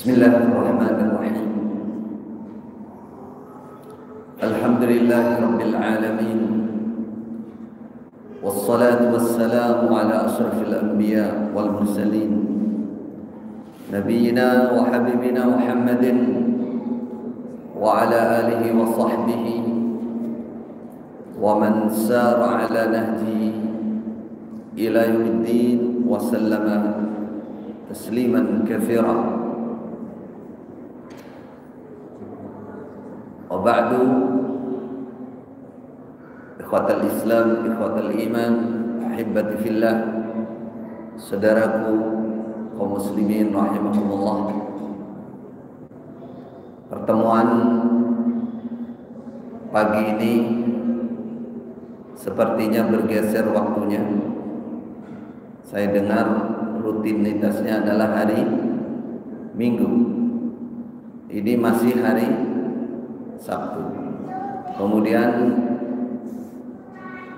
Bismillahirrahmanirrahim. Alhamdulillahi rabbil alamin. Wassalatu wassalamu ala ashrafil anbiya wal mursalin, nabiyyina wa habibina Muhammadin wa ala alihi wa sahbihi wa man sara ala nahjihi ila yaumiddin wa sallama tasliman katsira. Wa ba'du, ikhwatal Islam, ikhwatal iman, ahibbati fillah, saudaraku kaum muslimin rahimahumullah. Pertemuan pagi ini sepertinya bergeser waktunya. Saya dengar rutinitasnya adalah hari Minggu. Ini masih hari Sabtu. Kemudian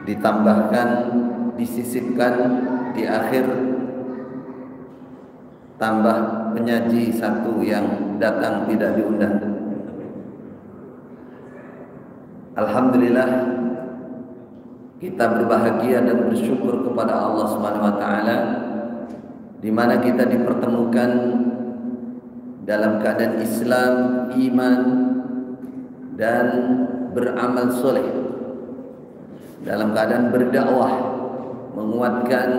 ditambahkan, disisipkan di akhir, tambah penyaji satu yang datang tidak diundang. Alhamdulillah, kita berbahagia dan bersyukur kepada Allah Subhanahu wa taala di mana kita dipertemukan dalam keadaan Islam, iman dan beramal soleh, dalam keadaan berdakwah, menguatkan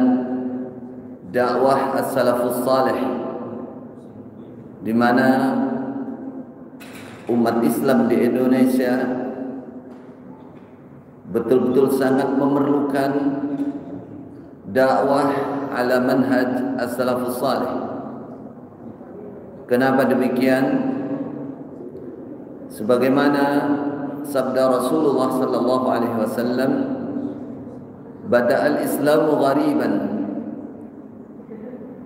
dakwah as-salafus salih, di mana umat Islam di Indonesia betul-betul sangat memerlukan dakwah ala manhaj as-salafus salih. Kenapa demikian? Sebagaimana sabda Rasulullah sallallahu alaihi wasallam, bada'al islamu ghariban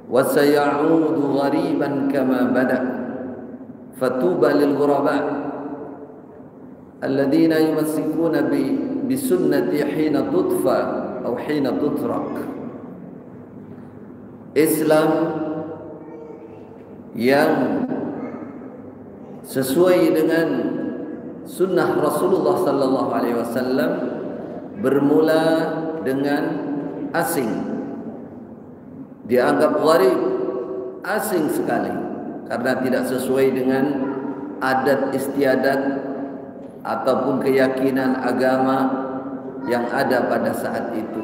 wa sayaudu ghariban kama bada', fatuba lil ghuraba alladhina yumassikuna bi sunnati hina tudfa aw hina tutrak. Islam yang sesuai dengan sunnah Rasulullah sallallahu alaihi wasallam bermula dengan asing, dianggap gharib, asing sekali, karena tidak sesuai dengan adat istiadat ataupun keyakinan agama yang ada pada saat itu.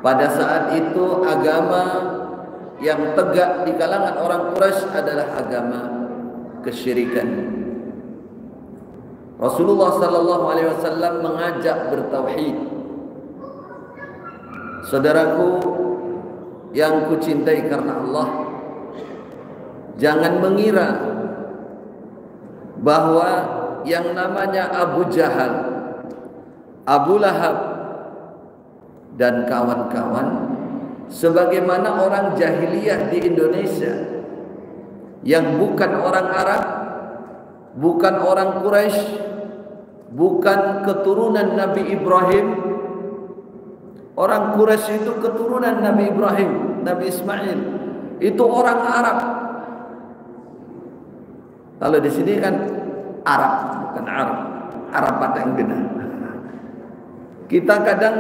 Pada saat itu agama yang tegak di kalangan orang Quraisy adalah agama kesyirikan. Rasulullah sallallahu alaihi wasallam mengajak bertauhid. Saudaraku yang kucintai karena Allah, jangan mengira bahwa yang namanya Abu Jahal, Abu Lahab dan kawan-kawan sebagaimana orang jahiliyah di Indonesia yang bukan orang Arab, bukan orang Quraisy, bukan keturunan Nabi Ibrahim. Orang Quraisy itu keturunan Nabi Ibrahim, Nabi Ismail. Itu orang Arab. Kalau di sini kan Arab, bukan Arab. Arab pada yang benar. Kita kadang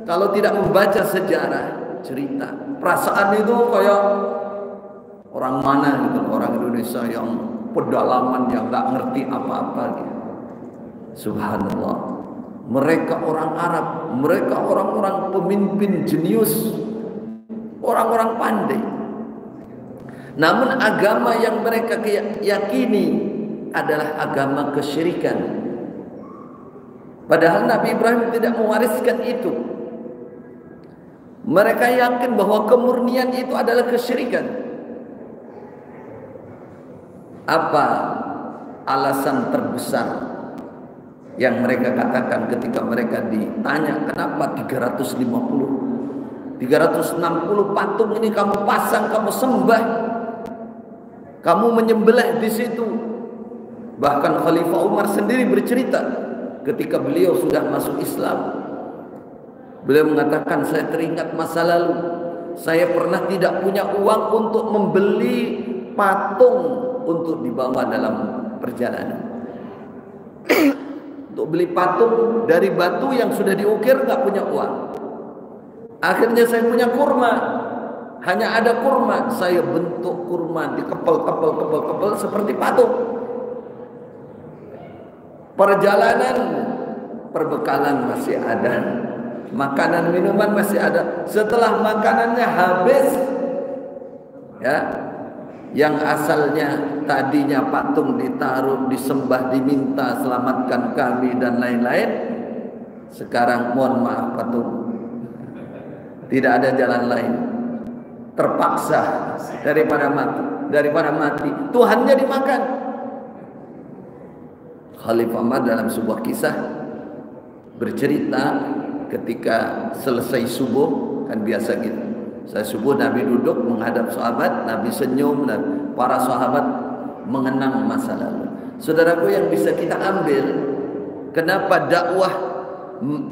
kalau tidak membaca sejarah, cerita, perasaan itu kayak orang mana gitu, orang Indonesia yang pedalaman, yang tak ngerti apa-apa gitu. Subhanallah, mereka orang Arab, mereka orang-orang pemimpin jenius, orang-orang pandai. Namun agama yang mereka yakini adalah agama kesyirikan. Padahal Nabi Ibrahim tidak mewariskan itu. Mereka yakin bahwa kemurnian itu adalah kesyirikan. Apa alasan terbesar yang mereka katakan ketika mereka ditanya kenapa 360 patung ini kamu pasang, kamu sembah, kamu menyembelih di situ? Bahkan Khalifah Umar sendiri bercerita ketika beliau sudah masuk Islam, beliau mengatakan, saya teringat masa lalu, saya pernah tidak punya uang untuk membeli patung untuk dibawa dalam perjalanan. Untuk beli patung dari batu yang sudah diukir, nggak punya uang. Akhirnya saya punya kurma, hanya ada kurma, saya bentuk kurma dikepel seperti patung. Perjalanan, perbekalan masih ada, makanan minuman masih ada. Setelah makanannya habis, ya, yang asalnya tadinya patung ditaruh, disembah, diminta selamatkan kami dan lain-lain, sekarang mohon maaf patung, tidak ada jalan lain, terpaksa daripada mati Tuhannya dimakan. Khalifah Umar dalam sebuah kisah bercerita ketika selesai subuh, kan biasa gitu, saya subuh Nabi duduk menghadap sahabat, Nabi senyum dan para sahabat mengenang masa lalu. Saudaraku, yang bisa kita ambil, kenapa dakwah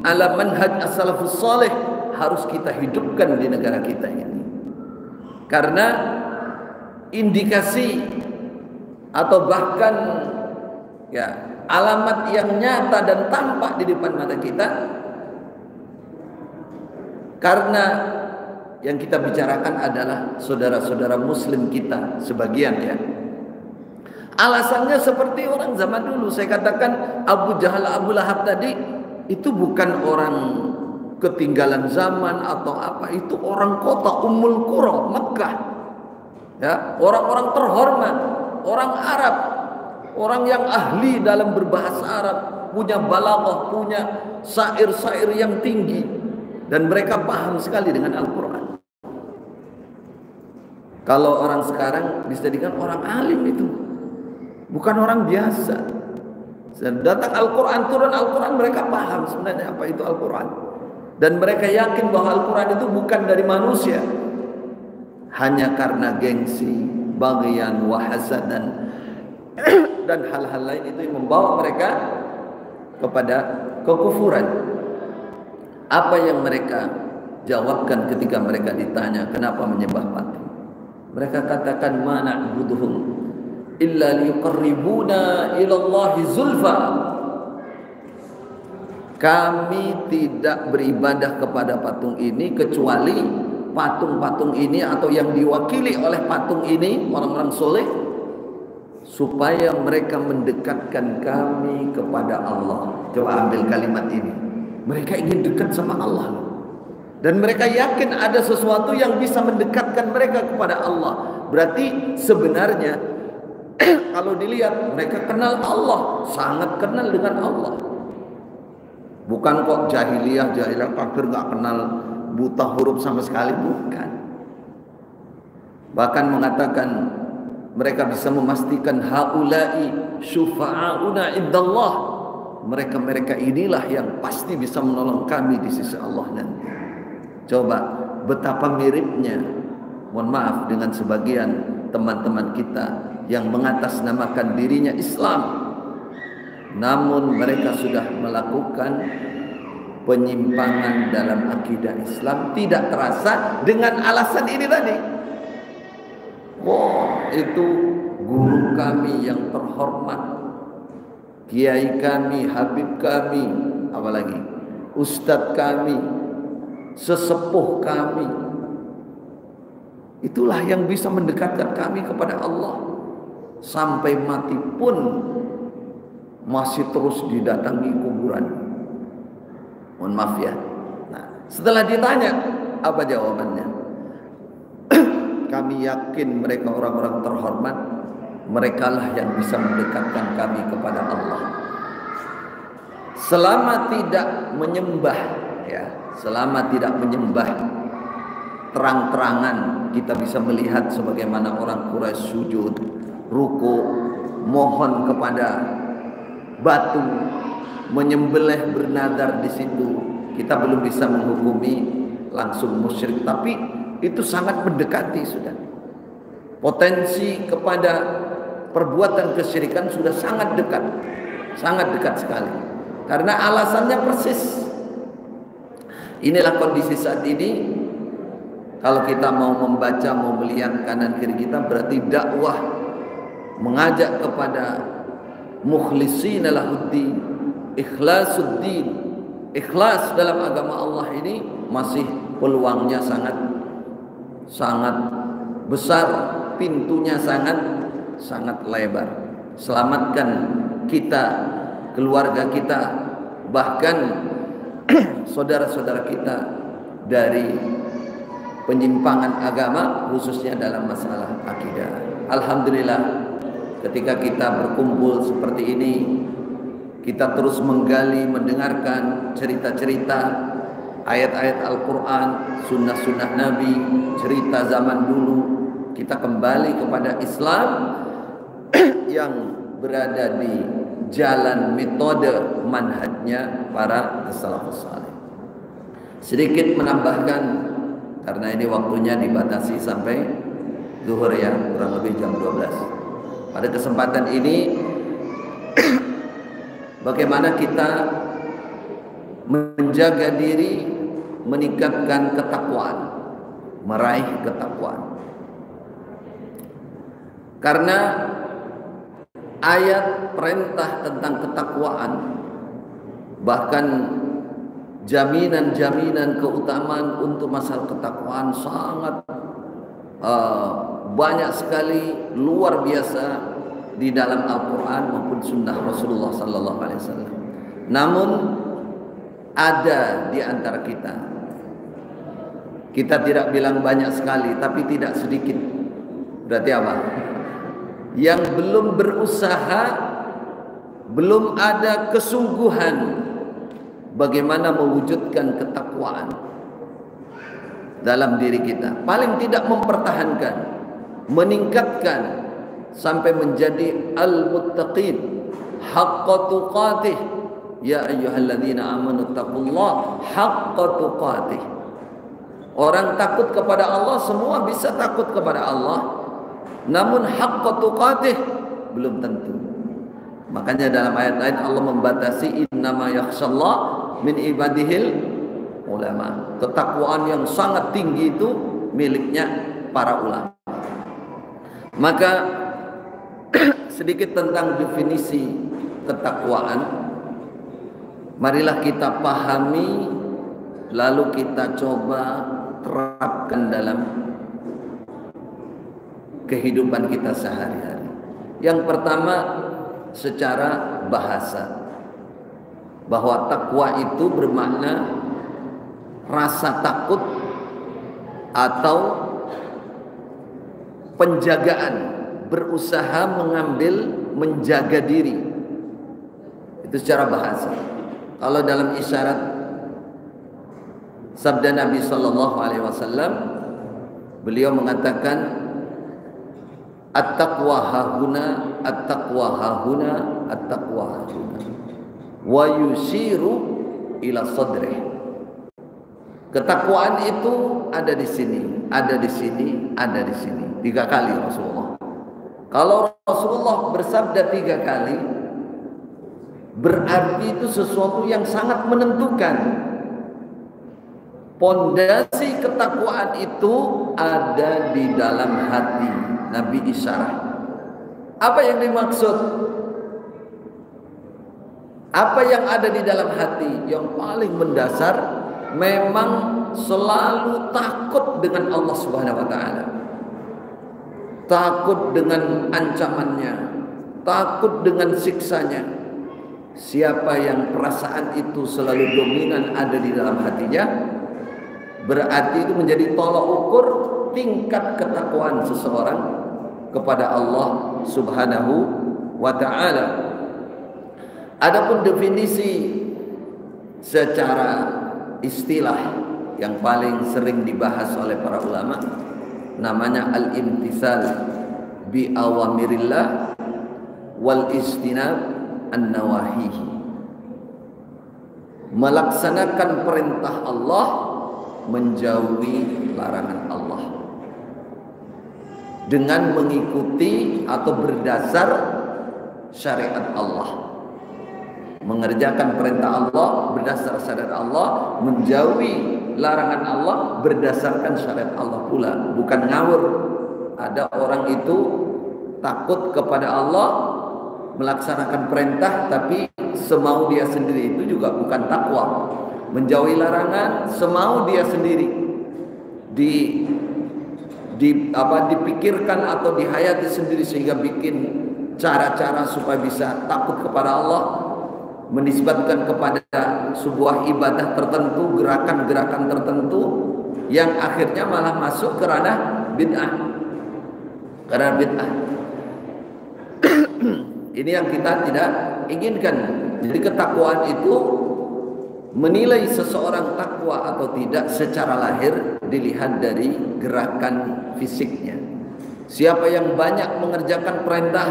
ala manhaj as-salafus salih harus kita hidupkan di negara kita ini? Karena indikasi atau bahkan ya alamat yang nyata dan tampak di depan mata kita, karena yang kita bicarakan adalah saudara-saudara muslim kita sebagian, ya. Alasannya seperti orang zaman dulu. Saya katakan Abu Jahal, Abu Lahab tadi itu bukan orang ketinggalan zaman atau apa, itu orang kota Ummul Qura, Mekah. Ya, orang-orang terhormat, orang Arab, orang yang ahli dalam berbahasa Arab, punya balaghah, punya syair-syair yang tinggi, dan mereka paham sekali dengan Al-Quran. Kalau orang sekarang dijadikan orang alim, itu bukan orang biasa. Datang Al-Quran, turun Al-Quran, mereka paham sebenarnya apa itu Al-Quran, dan mereka yakin bahwa Al-Quran itu bukan dari manusia, hanya karena gengsi, baghyan wa hasadan dan hal-hal lain itu yang membawa mereka kepada kekufuran. Apa yang mereka jawabkan ketika mereka ditanya kenapa menyembah patung? Mereka katakan, ma na'buduhum illa liyuqarribuna ila Allahi zulfa. Kami tidak beribadah kepada patung ini kecuali patung-patung ini atau yang diwakili oleh patung ini, orang-orang soleh, supaya mereka mendekatkan kami kepada Allah. Coba ambil kalimat ini. Mereka ingin dekat sama Allah, dan mereka yakin ada sesuatu yang bisa mendekatkan mereka kepada Allah. Berarti sebenarnya kalau dilihat, mereka kenal Allah, sangat kenal dengan Allah. Bukan kok jahiliyah kafir, nggak kenal, buta huruf sama sekali, bukan. Bahkan mengatakan mereka bisa memastikan haula'i syufa'auna indallah, mereka inilah yang pasti bisa menolong kami di sisi Allah nanti. Coba betapa miripnya, mohon maaf, dengan sebagian teman-teman kita yang mengatasnamakan dirinya Islam, namun mereka sudah melakukan penyimpangan dalam akidah Islam tidak terasa dengan alasan ini tadi. Wah, itu guru kami yang terhormat, kiai kami, habib kami, apalagi ustadz kami, sesepuh kami, itulah yang bisa mendekatkan kami kepada Allah. Sampai mati pun masih terus didatangi kuburan. Mohon maaf ya. Nah, setelah ditanya, apa jawabannya? Kami yakin mereka orang-orang terhormat, merekalah yang bisa mendekatkan kami kepada Allah. Selama tidak menyembah, ya, selama tidak menyembah terang-terangan, kita bisa melihat sebagaimana orang Quraisy sujud, ruku, mohon kepada batu, menyembelih, bernadar di situ. Kita belum bisa menghukumi langsung musyrik, tapi itu sangat mendekati sudah. Potensi kepada perbuatan kesyirikan sudah sangat dekat sekali. Karena alasannya persis. Inilah kondisi saat ini. Kalau kita mau membaca, mau melihat kanan kiri kita, berarti dakwah mengajak kepada mukhlishina lahuddin, ikhlasuddin, ikhlas dalam agama Allah ini masih peluangnya sangat besar, pintunya sangat lebar. Selamatkan kita, keluarga kita, bahkan saudara-saudara kita dari penyimpangan agama, khususnya dalam masalah akidah. Alhamdulillah, ketika kita berkumpul seperti ini, kita terus menggali, mendengarkan cerita-cerita, ayat-ayat Al-Quran, sunnah-sunnah Nabi, cerita zaman dulu. Kita kembali kepada Islam yang berada di jalan metode manhajnya para as-salafus saleh. Sedikit menambahkan, karena ini waktunya dibatasi sampai zuhur ya, kurang lebih jam 12. Pada kesempatan ini bagaimana kita menjaga diri, meningkatkan ketakwaan, meraih ketakwaan. Karena ayat perintah tentang ketakwaan, bahkan jaminan-jaminan keutamaan untuk masalah ketakwaan sangat banyak sekali, luar biasa di dalam Al-Quran maupun Sunnah Rasulullah Sallallahu Alaihi Wasallam. Namun ada di antara kita tidak bilang banyak sekali, tapi tidak sedikit. Berarti apa? Yang belum berusaha, belum ada kesungguhan bagaimana mewujudkan ketakwaan dalam diri kita. Paling tidak mempertahankan, meningkatkan sampai menjadi al-muttaqin haqqa tuqatih. Ya ayyuhalladzina amanu taqullaha haqqa tuqatih. Orang takut kepada Allah, semua bisa takut kepada Allah. Namun haqqa tuqatih belum tentu. Makanya dalam ayat lain Allah membatasi innama yakhshallah min ibadihil ulama. Ketakwaan yang sangat tinggi itu miliknya para ulama. Maka sedikit tentang definisi ketakwaan, marilah kita pahami, lalu kita coba terapkan dalam kehidupan kita sehari-hari. Yang pertama, secara bahasa, bahwa takwa itu bermakna rasa takut atau penjagaan, berusaha menjaga diri. Itu secara bahasa. Kalau dalam isyarat sabda Nabi Sallallahu Alaihi Wasallam, beliau mengatakan at-taqwa hahuna, at-taqwa hahuna, at-taqwa hahuna, wa yushiru ila sadrih. Ketakwaan itu ada di sini, ada di sini, ada di sini. 3 kali Rasulullah. Kalau Rasulullah bersabda 3 kali, berarti itu sesuatu yang sangat menentukan. Pondasi ketakwaan itu ada di dalam hati. Nabi isyarat. Apa yang dimaksud? Apa yang ada di dalam hati? Yang paling mendasar memang selalu takut dengan Allah Subhanahu wa taala. Takut dengan ancamannya, takut dengan siksanya. Siapa yang perasaan itu selalu dominan ada di dalam hatinya, berarti itu menjadi tolak ukur tingkat ketakwaan seseorang kepada Allah Subhanahu wa taala. Adapun definisi secara istilah yang paling sering dibahas oleh para ulama, namanya al-imtithal bi awamirillah wal istinab an-nawahihi. Melaksanakan perintah Allah, menjauhi larangan Allah, dengan mengikuti atau berdasar syariat Allah. Mengerjakan perintah Allah berdasar syariat Allah, menjauhi larangan Allah berdasarkan syariat Allah pula, bukan ngawur. Ada orang itu takut kepada Allah, melaksanakan perintah tapi semau dia sendiri, itu juga bukan takwa. Menjauhi larangan semau dia sendiri, dipikirkan atau dihayati sendiri sehingga bikin cara-cara supaya bisa takut kepada Allah, menisbatkan kepada sebuah ibadah tertentu, gerakan-gerakan tertentu yang akhirnya malah masuk ke ranah bid'ah. Karena bid'ah ini yang kita tidak inginkan. Jadi ketakwaan itu menilai seseorang takwa atau tidak secara lahir dilihat dari gerakan fisiknya. Siapa yang banyak mengerjakan perintah,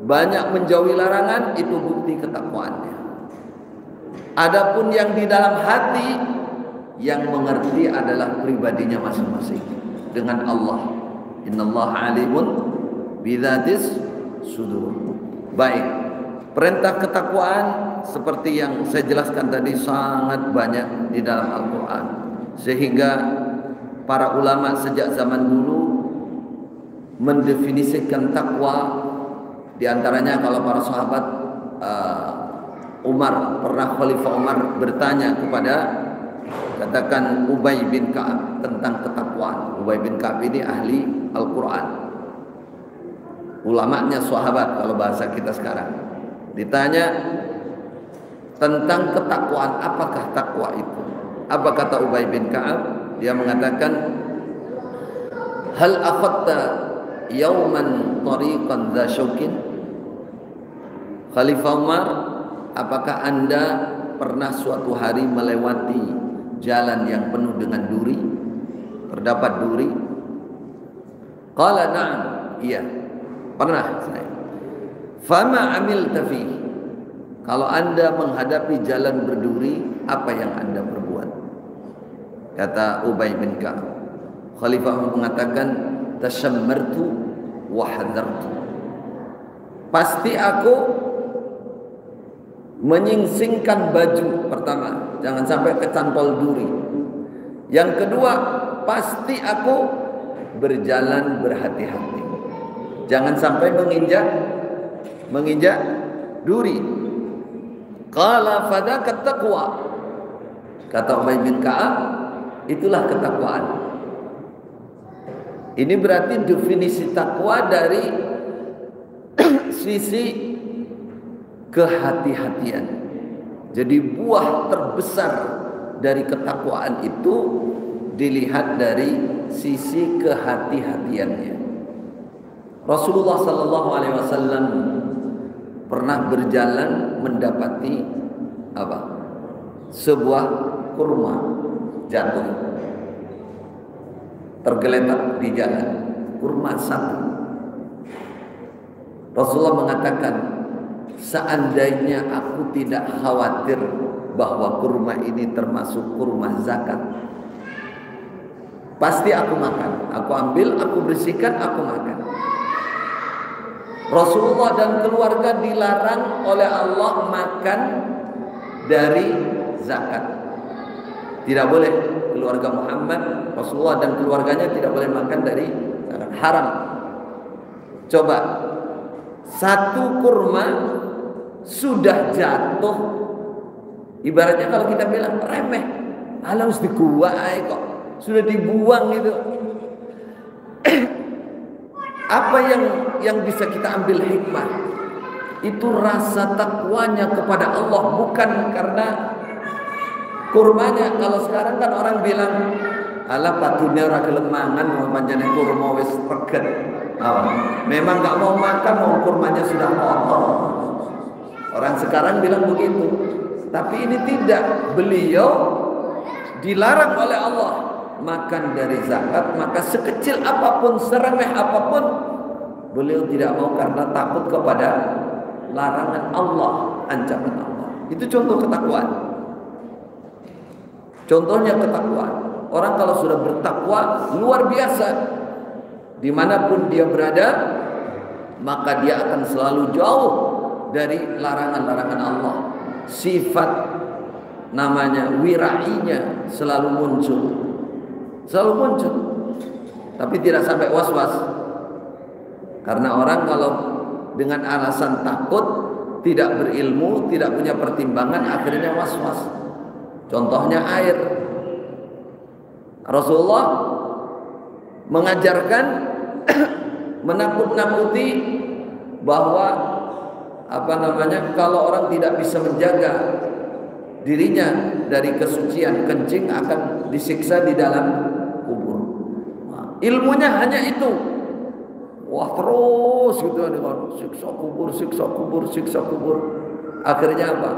banyak menjauhi larangan, itu bukti ketakwaannya. Adapun yang di dalam hati, yang mengerti adalah pribadinya masing-masing dengan Allah. Innallaha alimun bidzatis sudur. Baik, perintah ketakwaan seperti yang saya jelaskan tadi sangat banyak di dalam Al-Quran, sehingga para ulama sejak zaman dulu mendefinisikan takwa. Di antaranya kalau para sahabat, Khalifah Umar bertanya kepada, katakan, Ubay bin Ka'ab tentang ketakwaan. Ubay bin Ka'ab ini ahli Al-Quran, ulamanya sahabat kalau bahasa kita sekarang. Ditanya tentang ketakwaan, apakah takwa itu? Apa kata Ubay bin Ka'ab? Dia mengatakan, hal akhadta yauman tariqan dha syaukin? Khalifah Umar, apakah Anda pernah suatu hari melewati jalan yang penuh dengan duri? Terdapat duri? Qala na'am, iya, pernah saya. Fama amilta fihi? Kalau Anda menghadapi jalan berduri, apa yang Anda perbuat? Kata Ubay bin Ka'ab. Khalifah Umar mengatakan, tashammartu wa hadartu. Pasti aku menyingsingkan baju pertama, jangan sampai kecantol duri. Yang kedua, pasti aku berjalan berhati-hati, jangan sampai menginjak duri. Qala fadaka taqwa. Kata Ubay bin Ka'ab, itulah ketakwaan. Ini berarti definisi takwa dari sisi kehati-hatian. Jadi buah terbesar dari ketakwaan itu dilihat dari sisi kehati-hatiannya. Rasulullah sallallahu alaihi wasallam pernah berjalan mendapati apa? Sebuah kurma jatuh, tergeletak di jalan, kurma satu. Rasulullah mengatakan, seandainya aku tidak khawatir bahwa kurma ini termasuk kurma zakat, pasti aku makan. Aku ambil, aku bersihkan, aku makan. Rasulullah dan keluarga dilarang oleh Allah makan dari zakat. Tidak boleh, keluarga Muhammad, Rasulullah dan keluarganya tidak boleh makan dari zakat. Haram. Coba, satu kurma sudah jatuh, ibaratnya kalau kita bilang remeh, alah harus dikuai kok, sudah dibuang itu. Apa yang bisa kita ambil hikmah? Itu rasa takwanya kepada Allah, bukan karena kurmanya. Kalau sekarang kan orang bilang, alah patune ora kelemangan mau panjane kurma wis reget. Memang enggak mau makan, mau kurmanya sudah kotor. Orang sekarang bilang begitu. Tapi ini tidak. Beliau dilarang oleh Allah makan dari zakat, maka sekecil apapun, seremeh apapun, beliau tidak mau karena takut kepada larangan Allah, ancaman Allah. Itu contoh ketakwaan. Contohnya ketakwaan. Orang kalau sudah bertakwa luar biasa, dimanapun dia berada, maka dia akan selalu jauh dari larangan-larangan Allah. Sifat namanya wirainya selalu muncul, tapi tidak sampai was-was. Karena orang kalau dengan alasan takut, tidak berilmu, tidak punya pertimbangan, akhirnya was-was. Contohnya air. Rasulullah mengajarkan menakut-nakuti bahwa kalau orang tidak bisa menjaga dirinya dari kesucian, kencing akan disiksa di dalam kubur. Ilmunya hanya itu. Wah, terus gitu kan, siksa kubur. Akhirnya apa?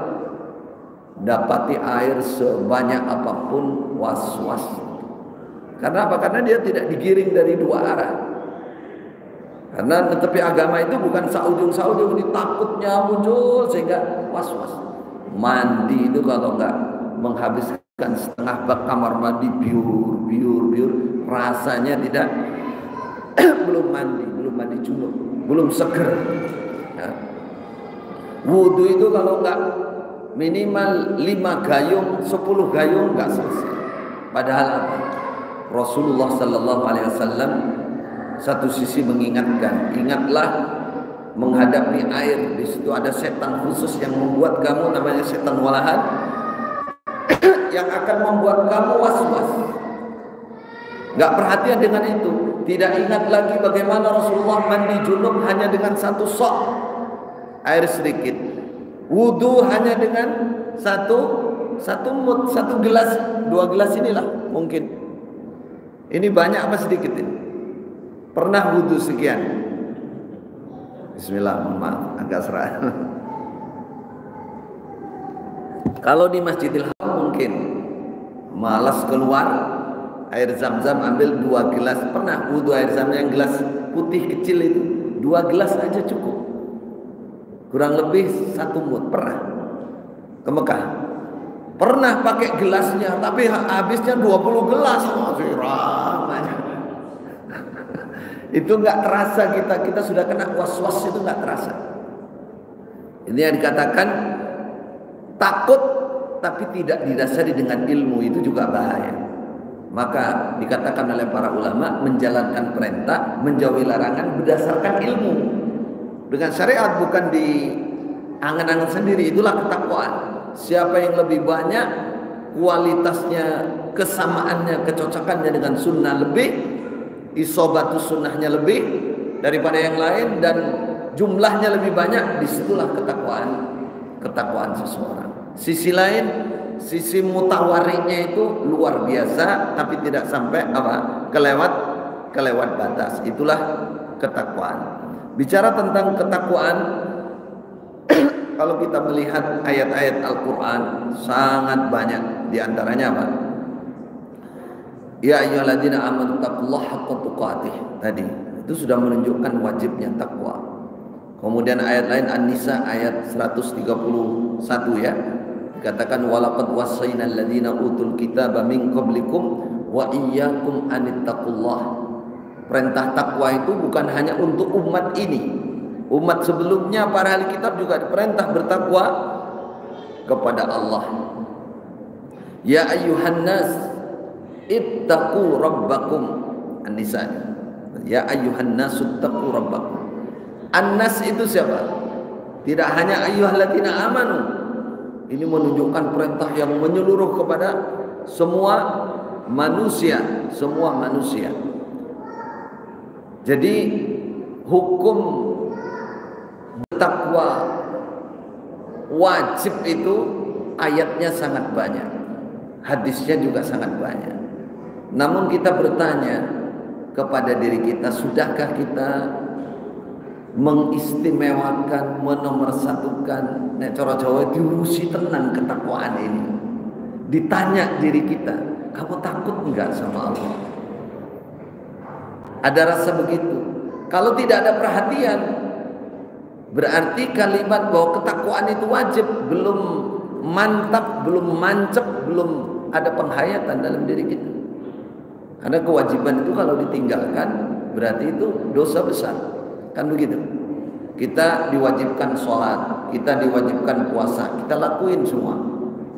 Dapati air sebanyak apapun, was-was. Karena apa? Karena dia tidak digiring dari dua arah. Karena tetapi agama itu bukan saujung-saujung, ini takutnya muncul sehingga was-was. Mandi itu kalau enggak menghabiskan setengah bak kamar mandi biur, rasanya tidak belum mandi junub, belum seger. Ya. Wudu itu kalau enggak minimal 5 gayung, 10 gayung enggak selesai. Padahal apa? Rasulullah sallallahu alaihi wasallam satu sisi mengingatkan, ingatlah menghadapi air, di situ ada setan khusus yang membuat kamu, namanya setan walahan, yang akan membuat kamu was-was. Enggak perhatian dengan itu, tidak ingat lagi bagaimana Rasulullah mandi junub hanya dengan satu sok air sedikit, wudu hanya dengan satu mut, 1 gelas, 2 gelas inilah mungkin. Ini banyak apa sedikit ini? Pernah wudu sekian? Bismillah, maaf agak serah. Kalau di Masjidil Haram mungkin malas keluar air zam-zam, ambil 2 gelas. Pernah wudu air zam yang gelas putih kecil itu, 2 gelas aja cukup. Kurang lebih 1 mut. Pernah ke Mekah. Pernah pakai gelasnya, tapi habisnya 20 gelas. Masih ramai. Itu nggak terasa, kita sudah kena was-was, itu nggak terasa. Ini yang dikatakan takut tapi tidak didasari dengan ilmu, itu juga bahaya. Maka dikatakan oleh para ulama, menjalankan perintah, menjauhi larangan berdasarkan ilmu, dengan syariat, bukan di angan-angan sendiri. Itulah ketakwaan. Siapa yang lebih banyak kualitasnya, kesamaannya, kecocokannya dengan sunnah lebih, isobatus sunnahnya lebih daripada yang lain, dan jumlahnya lebih banyak, disitulah ketakwaan seseorang. Sisi lain, sisi mutawariknya itu luar biasa, tapi tidak sampai kelewat batas. Itulah ketakwaan. Bicara tentang ketakwaan, kalau kita melihat ayat-ayat Al-Quran sangat banyak. Di antaranya apa? Ya ayyuhalladzina amanu taqullaha haqqa tuqatih. Tadi itu sudah menunjukkan wajibnya takwa. Kemudian ayat lain An-Nisa ayat 131 ya. Dikatakan walaqad wasainal ladzina utul kitaba min qablikum wa iyyakum anittaqullah. Perintah takwa itu bukan hanya untuk umat ini. Umat sebelumnya, para ahli kitab juga diperintah bertakwa kepada Allah. Ya ayyuhan nas ittaqu rabbakum. An-Nisa. Ya ayyuhan nas ittaqu rabbakum. An-nas itu siapa? Tidak hanya ayyuhalladzina amanu. Ini menunjukkan perintah yang menyeluruh kepada semua manusia, Jadi hukum bertakwa wajib itu ayatnya sangat banyak, hadisnya juga sangat banyak. Namun kita bertanya kepada diri kita, sudahkah kita mengistimewakan, menomorsatukan, nek cara Jawa diurusi tenang ketakwaan ini? Ditanya diri kita, kamu takut enggak sama Allah? Ada rasa begitu. Kalau tidak ada perhatian, berarti kalimat bahwa ketakwaan itu wajib belum mantap, belum mancep, belum ada penghayatan dalam diri kita. Karena kewajiban itu kalau ditinggalkan berarti itu dosa besar. Kan begitu. Kita diwajibkan sholat, kita diwajibkan puasa, kita lakuin semua.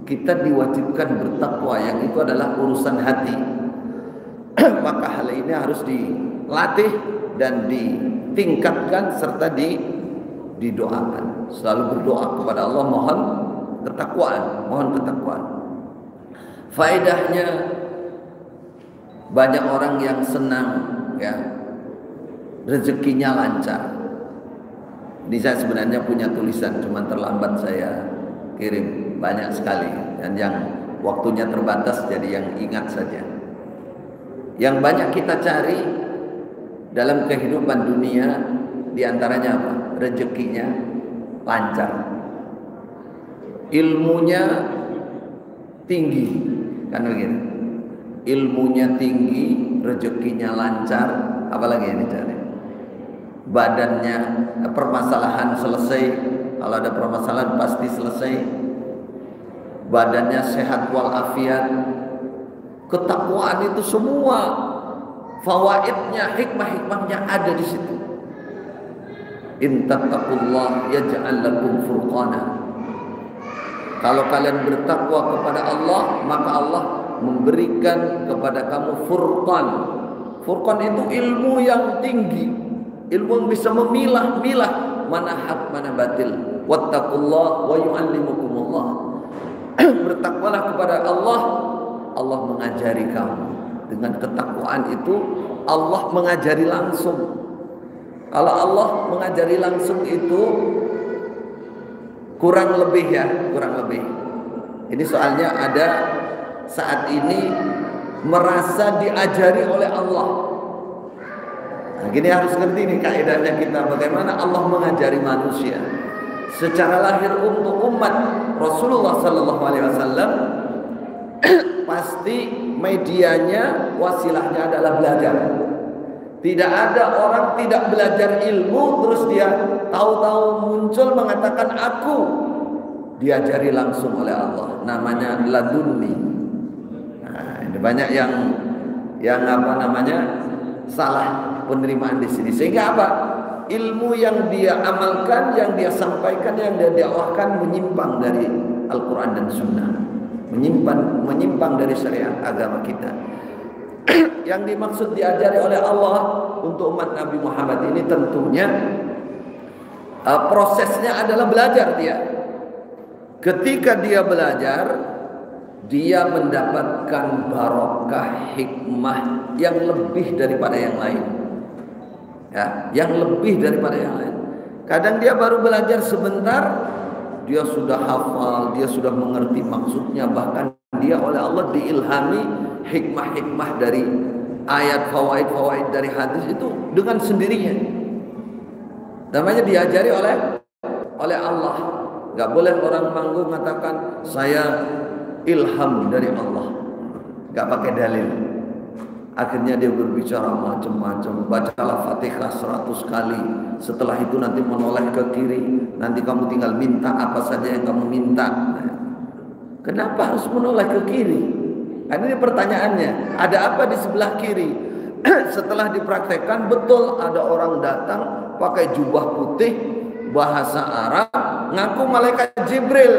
kita diwajibkan bertakwa, yang itu adalah urusan hati. Maka hal ini harus dilatih dan ditingkatkan serta didoakan. Selalu berdoa kepada Allah, mohon ketakwaan. Faedahnya, banyak orang yang senang ya rezekinya lancar. Ini saya sebenarnya punya tulisan, cuman terlambat saya kirim, banyak sekali, dan yang waktunya terbatas jadi yang ingat saja. Yang banyak kita cari dalam kehidupan dunia, diantaranya apa? Rezekinya lancar, ilmunya tinggi, kan begitu? Ilmunya tinggi, rezekinya lancar, apalagi yang dicari? Badannya, permasalahan selesai. Kalau ada permasalahan pasti selesai. Badannya sehat walafiat. Ketakwaan itu semua fawaidnya, hikmah-hikmahnya ada di situ. In tattaqullah yaj'al lakum furqana. Kalau kalian bertakwa kepada Allah, maka Allah memberikan kepada kamu furqan. Furqan itu ilmu yang tinggi, ilmu yang bisa memilah-milah mana hak mana batil. Wattaqullah wa yu'allimukumullah. Bertakwalah kepada Allah, Allah mengajari kamu. Dengan ketakwaan itu Allah mengajari langsung. Kalau Allah mengajari langsung itu kurang lebih. Ini soalnya ada saat ini merasa diajari oleh Allah. Nah, gini harus ngerti nih kaidahnya kita, bagaimana Allah mengajari manusia. Secara lahir untuk umat Rasulullah sallallahu alaihi wasallam pasti medianya, wasilahnya adalah belajar. Tidak ada orang tidak belajar ilmu terus dia tahu-tahu muncul mengatakan aku diajari langsung oleh Allah. Namanya ladunni. Nah, ini banyak yang salah penerimaan di sini. Sehingga apa? Ilmu yang dia amalkan, yang dia sampaikan, yang dia dakwahkan menyimpang dari Al-Quran dan Sunnah, menyimpang dari syariat agama kita. Yang dimaksud diajari oleh Allah untuk umat Nabi Muhammad ini tentunya prosesnya adalah belajar dia. Ketika dia belajar, dia mendapatkan barokah hikmah yang lebih daripada yang lain. Ya, yang lebih daripada yang lain. Kadang dia baru belajar sebentar, dia sudah hafal, dia sudah mengerti maksudnya, bahkan dia oleh Allah diilhami hikmah-hikmah dari ayat, fawaid dari hadis itu dengan sendirinya. Namanya diajari oleh Allah. Gak boleh orang manggung mengatakan saya ilham dari Allah, gak pakai dalil. Akhirnya dia berbicara macam-macam. Bacalah Fatihah 100 kali. Setelah itu nanti menoleh ke kiri. Nanti kamu tinggal minta apa saja yang kamu minta. Kenapa harus menoleh ke kiri? Kan ini pertanyaannya. Ada apa di sebelah kiri? Setelah dipraktekkan, betul ada orang datang pakai jubah putih, bahasa Arab, ngaku malaikat Jibril.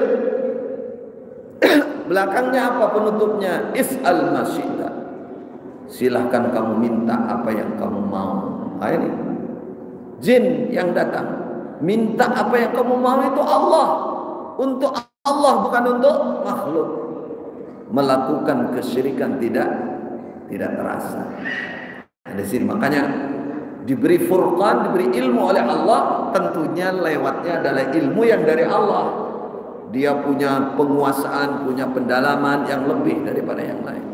Belakangnya apa penutupnya? Is'al masyita. Silahkan kamu minta apa yang kamu mau. Nah, ini jin yang datang. Minta apa yang kamu mau itu Allah. Untuk Allah, bukan untuk makhluk. Melakukan kesyirikan tidak terasa. Nah, di sini makanya diberi furqan, diberi ilmu oleh Allah, tentunya lewatnya adalah ilmu yang dari Allah. Dia punya penguasaan, punya pendalaman yang lebih daripada yang lain.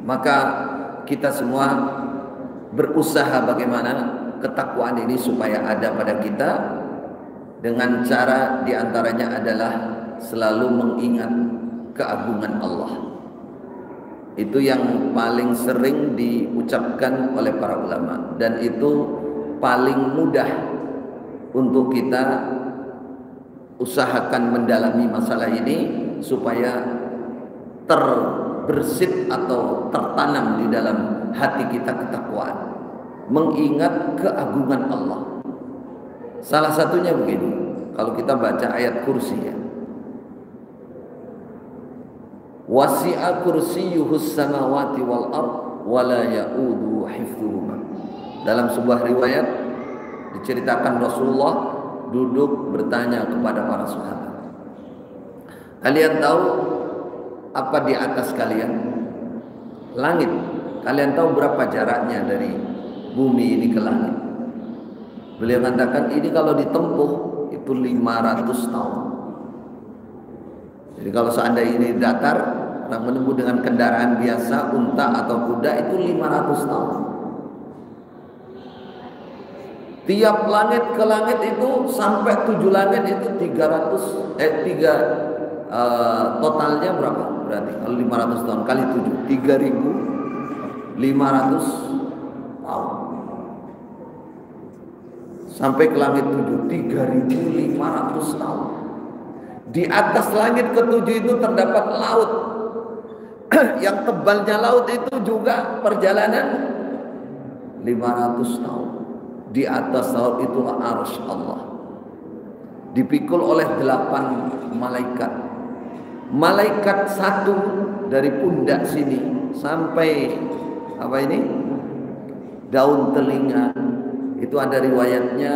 Maka kita semua berusaha bagaimana ketakwaan ini supaya ada pada kita, dengan cara diantaranya adalah selalu mengingat keagungan Allah. Itu yang paling sering diucapkan oleh para ulama, dan itu paling mudah untuk kita usahakan mendalami masalah ini supaya terbersit atau tertanam di dalam hati kita ketakwaan, mengingat keagungan Allah. Salah satunya begini, kalau kita baca ayat kursi ya. Wasi'a kursiyyuhus samawati wal ard wa la ya'udu hifdzuhuma. Dalam sebuah riwayat diceritakan Rasulullah duduk bertanya kepada para sahabat, kalian tahu apa di atas kalian? Langit. Kalian tahu berapa jaraknya dari bumi ini ke langit? Beliau katakan ini kalau ditempuh itu 500 tahun. Jadi kalau seandainya ini datar, orang menempuh dengan kendaraan biasa, unta atau kuda itu 500 tahun. Tiap langit ke langit itu sampai 7 langit itu 300 totalnya berapa? Berarti kalau 500 tahun kali 7 3.500 tahun. Sampai ke langit 7 3.500 tahun. Di atas langit ke-7 itu terdapat laut. Yang tebalnya laut itu juga perjalanan 500 tahun. Di atas laut itulah arsy Allah. Dipikul oleh 8 malaikat. Malaikat satu dari pundak sini sampai apa ini? Daun telinga. Itu ada riwayatnya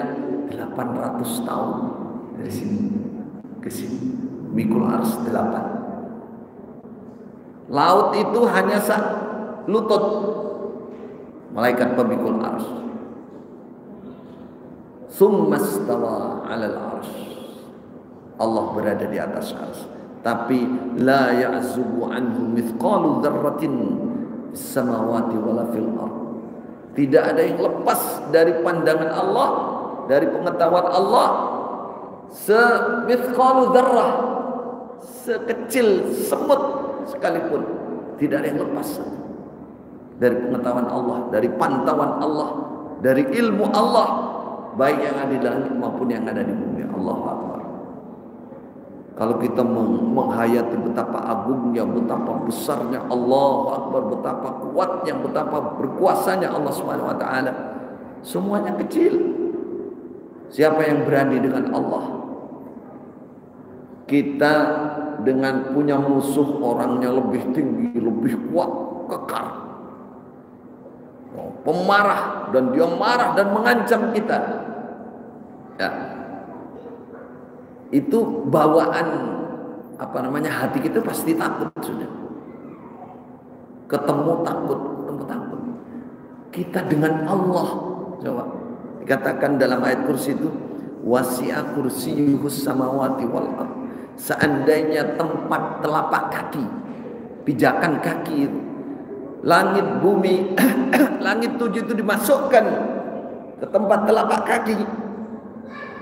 800 tahun dari sini ke sini. Mikul ars 8. Laut itu hanya lutut malaikat pemikul ars. Summastawa 'alal ars. Allah berada di atas ars. Tapi la ya'zubu anhu mithqalu dzarratin fis samawati wala fil ard. Tidak ada yang lepas dari pandangan Allah, dari pengetahuan Allah, semithqalu dzarrah, sekecil semut sekalipun, tidak ada yang lepas dari pengetahuan Allah, dari pantauan Allah, dari ilmu Allah, baik yang ada di langit maupun yang ada di bumi. Allahu Akbar. Kalau kita menghayati betapa agungnya, betapa besarnya Allahu Akbar, betapa kuatnya, betapa berkuasanya Allah Subhanahu wa taala, semuanya kecil. Siapa yang berani dengan Allah? Kita dengan punya musuh orangnya lebih tinggi, lebih kuat, kekar, pemarah, dan dia marah dan mengancam kita. Ya. Itu bawaan hati kita pasti takut sudah. Ketemu takut. Kita dengan Allah, coba dikatakan dalam ayat kursi itu, wasi'a kursiyyuhus samawati wal ard. Seandainya tempat telapak kaki, pijakan kaki itu, langit bumi, langit 7 itu dimasukkan ke tempat telapak kaki,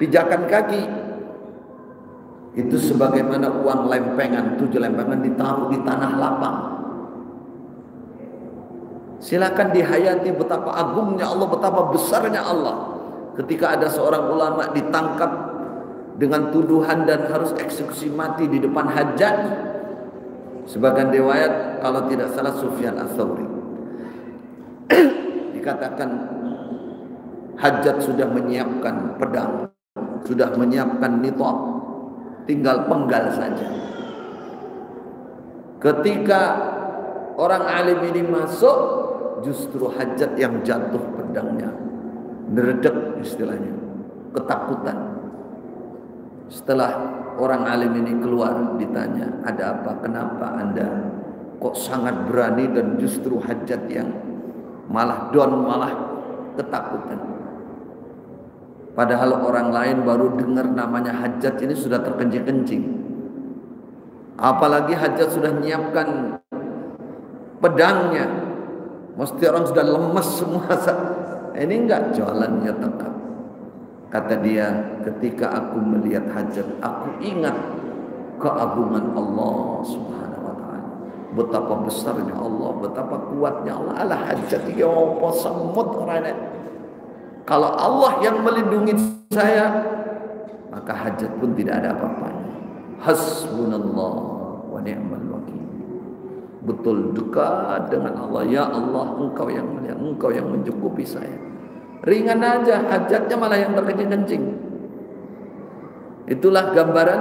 pijakan kaki. Itu sebagaimana uang lempengan, 7 lempengan ditaruh di tanah lapang. Silakan dihayati betapa agungnya Allah, betapa besarnya Allah. Ketika ada seorang ulama ditangkap dengan tuduhan dan harus eksekusi mati di depan Hajjaj. Sebagian riwayat kalau tidak salah Sufyan Ats-Tsauri. Dikatakan Hajjaj sudah menyiapkan pedang, sudah menyiapkan nithab, tinggal penggal saja. Ketika orang alim ini masuk, justru Hajjaj yang jatuh pedangnya, neredek istilahnya, ketakutan. Setelah orang alim ini keluar, ditanya, ada apa? Kenapa Anda kok sangat berani dan justru Hajjaj yang malah ketakutan? Padahal orang lain baru dengar namanya Hajjaj ini sudah terkencing-kencing. Apalagi Hajjaj sudah menyiapkan pedangnya. Mesti orang sudah lemes semua. Ini enggak, jalannya tegak. Kata dia, ketika aku melihat Hajjaj, aku ingat keagungan Allah Subhanahu wa taala. Betapa besarnya Allah, betapa kuatnya Allah. Alah Hajjaj iki opo semut orangnya. Kalau Allah yang melindungi saya, maka Hajjaj pun tidak ada apa-apanya. Hasbunallah wa ni'mal wakil. Betul dekat dengan Allah. Ya Allah, Engkau yang mulia, Engkau yang mencukupi saya. Ringan aja, Hajjajnya malah yang terkencing-kencing. Itulah gambaran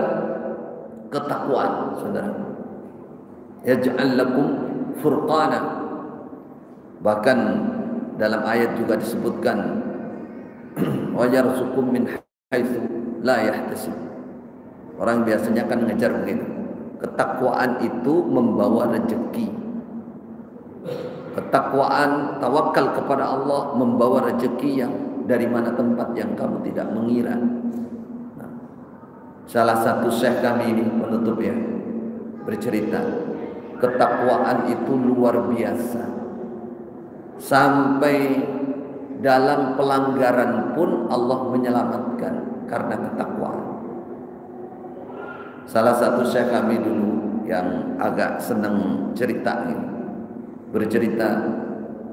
ketakwaan, saudara. Yaj'al lakum furqana. Bahkan dalam ayat juga disebutkan wa yarzuqum min haitsu la yahtasib. Orang biasanya kan ngejar begitu. Ketakwaan itu membawa rezeki. Ketakwaan, tawakal kepada Allah membawa rezeki yang dari mana tempat yang kamu tidak mengira. Nah, salah satu syekh kami ini penutup ya bercerita, ketakwaan itu luar biasa. Sampai dalam pelanggaran pun Allah menyelamatkan karena ketakwaan. Salah satu syekh kami dulu yang agak senang cerita ini, bercerita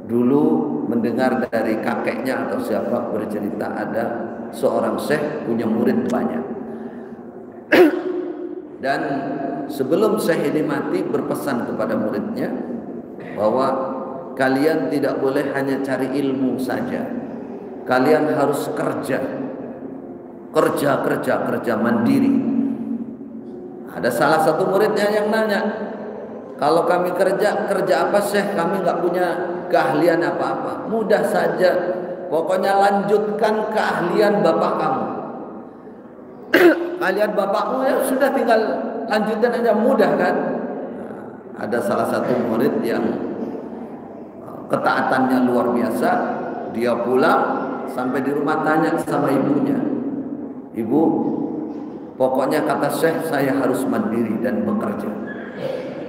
dulu mendengar dari kakeknya atau siapa bercerita ada seorang syekh punya murid banyak. Dan sebelum syekh ini mati berpesan kepada muridnya bahwa kalian tidak boleh hanya cari ilmu saja. Kalian harus kerja mandiri. Ada salah satu muridnya yang nanya, kalau kami kerja apa Syekh? Kami nggak punya keahlian apa-apa. Mudah saja, pokoknya lanjutkan keahlian bapak kamu. Keahlian bapakmu ya sudah, tinggal lanjutkan aja, mudah kan? Nah, ada salah satu murid yang ketaatannya luar biasa. Dia pulang sampai di rumah tanya sama ibunya, ibu, pokoknya kata Syekh saya harus mandiri dan bekerja.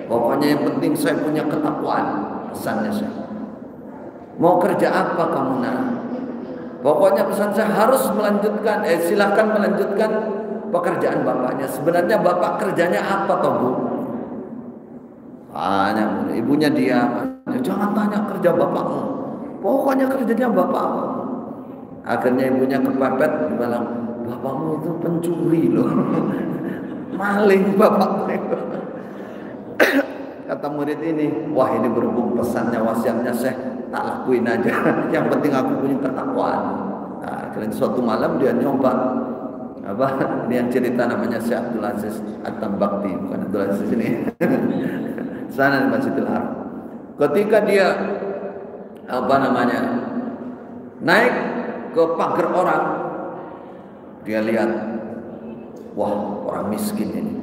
Pokoknya yang penting saya punya ketakwaan, pesannya Syekh. Mau kerja apa kamu nak? Pokoknya pesan saya harus melanjutkan, silahkan melanjutkan pekerjaan bapaknya. Sebenarnya bapak kerjanya apa toh bu? Tanya, ibunya diam. Jangan tanya kerja bapakmu, pokoknya kerjanya bapakmu. Akhirnya ibunya kepepet, bilang, bapakmu itu pencuri loh, maling bapakmu. Kata murid ini, wah ini berhubung pesannya wasiatnya Syekh, tak lakuin aja. Yang penting aku punya ketakwaan. Nah, akhirnya suatu malam dia nyoba apa? Ini yang cerita namanya Syekh Abdul Aziz At-Tambakti, bukan Abdul Aziz ini. Sana di Masjidil Haram. Ketika dia naik ke pagar orang, dia lihat, wah orang miskin ini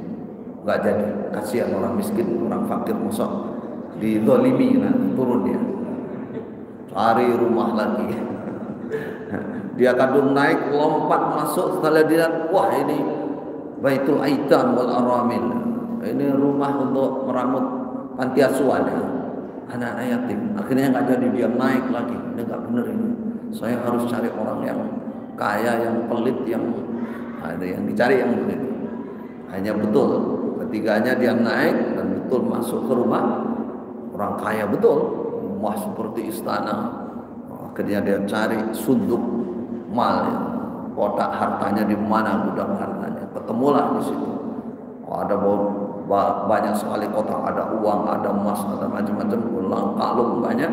nggak jadi, kasihan orang miskin, orang fakir musuh dizalimi. Nah, turun dia cari rumah lagi. Dia kadung naik, lompat masuk, setelah dilihat, wah ini Baitul Aitam wal Aramil, ini rumah untuk meramut panti asuhan ya, anak-anak yatim. Akhirnya nggak jadi, dia naik lagi. Ini nggak benar ini, saya harus cari orang yang kaya, yang pelit, yang ada yang dicari yang begitu. Hanya betul ketiganya dia naik dan betul masuk ke rumah orang kaya betul, rumah seperti istana. Akhirnya dia cari sunduk mal, kotak hartanya di mana, gudang hartanya. Ketemulah di situ. Ada banyak sekali kotak, ada uang, ada emas, ada macam-macam, ulang kalung banyak.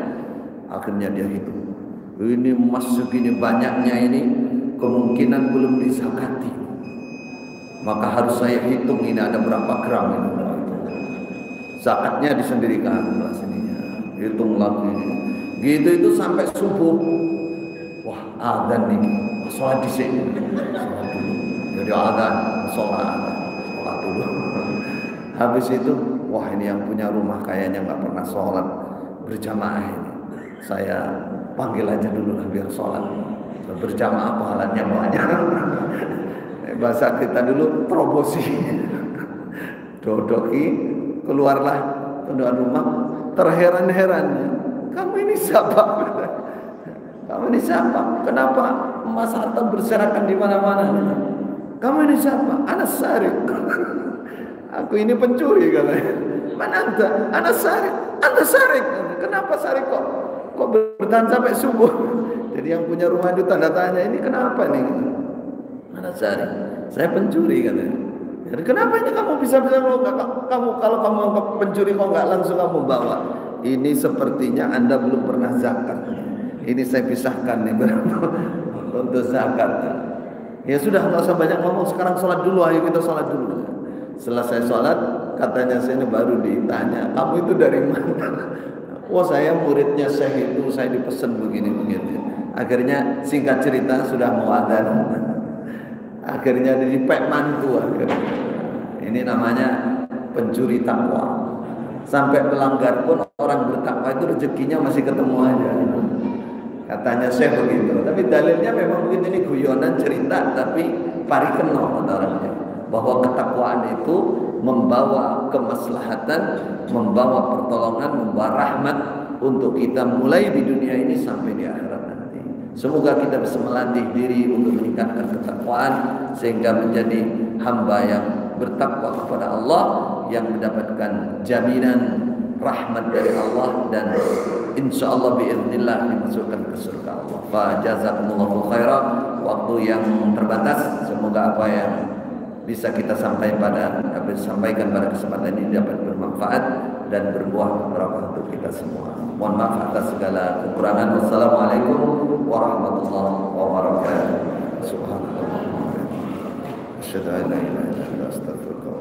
Akhirnya dia hitung, ini emas segini banyaknya ini kemungkinan belum disakati, maka harus saya hitung ini ada berapa gram ini. Zakatnya disendirikan sininya, hitung lagi. Gitu itu sampai subuh. Wah, adzan nih, sholat di sini, sholat dulu. Jadi adzan, sholat dulu. Habis itu, wah ini yang punya rumah kayaknya nggak pernah sholat berjamaah ini. Saya panggil aja dulu lah biar sholat berjamaah, pahalanya banyak. Bahasa kita dulu terobosi. Dodoki, keluarlah ke rumah, terheran-herannya, kamu ini siapa? Kamu ini siapa? Kenapa emas harta berserakan di mana-mana? Kamu ini siapa? Anas Sarik. Aku ini pencuri katanya. Mana anta? Anas Sarik. Anas Sarik. Kenapa Sarik kok bertahan sampai subuh? Jadi yang punya rumah itu tanda tanya, ini kenapa nih? Anas Sarik. Saya pencuri katanya. Jadi kenapa ini kamu bisa kalau kamu pencuri kok nggak langsung kamu bawa? Ini sepertinya Anda belum pernah zakat. Ini saya pisahkan nih untuk zakat. Ya sudah, nggak usah banyak ngomong, sekarang sholat dulu, ayo kita sholat dulu. Selesai sholat, katanya saya ini baru ditanya, kamu itu dari mana? Wah, saya muridnya Syekh itu, saya dipesan begini-begini. Akhirnya singkat cerita sudah mau adzan. Akhirnya dipek mantu akhirnya. Ini namanya pencuri takwa. Sampai pelanggar pun orang bertakwa itu rezekinya masih ketemu aja. Katanya Syekh begitu. Tapi dalilnya memang mungkin ini guyonan cerita, tapi parikeno orangnya. Bahwa ketakwaan itu membawa kemaslahatan, membawa pertolongan, membawa rahmat untuk kita mulai di dunia ini sampai di akhirat nanti. Semoga kita bisa melatih diri untuk meningkatkan ketakwaan sehingga menjadi hamba yang bertakwa kepada Allah, yang mendapatkan jaminan rahmat dari Allah dan insyaallah biiznillah dimasukkan ke surga Allah. Fa jazakumullahu khairan. Waktu yang terbatas, semoga apa yang bisa kita sampaikan pada kesempatan ini dapat bermanfaat dan berbuah barokah untuk kita semua. Mohon maaf atas segala kekurangan. Wassalamualaikum warahmatullahi wabarakatuh. Subhanallah. Asyhadu an la ilaha illallah, astaghfirullah.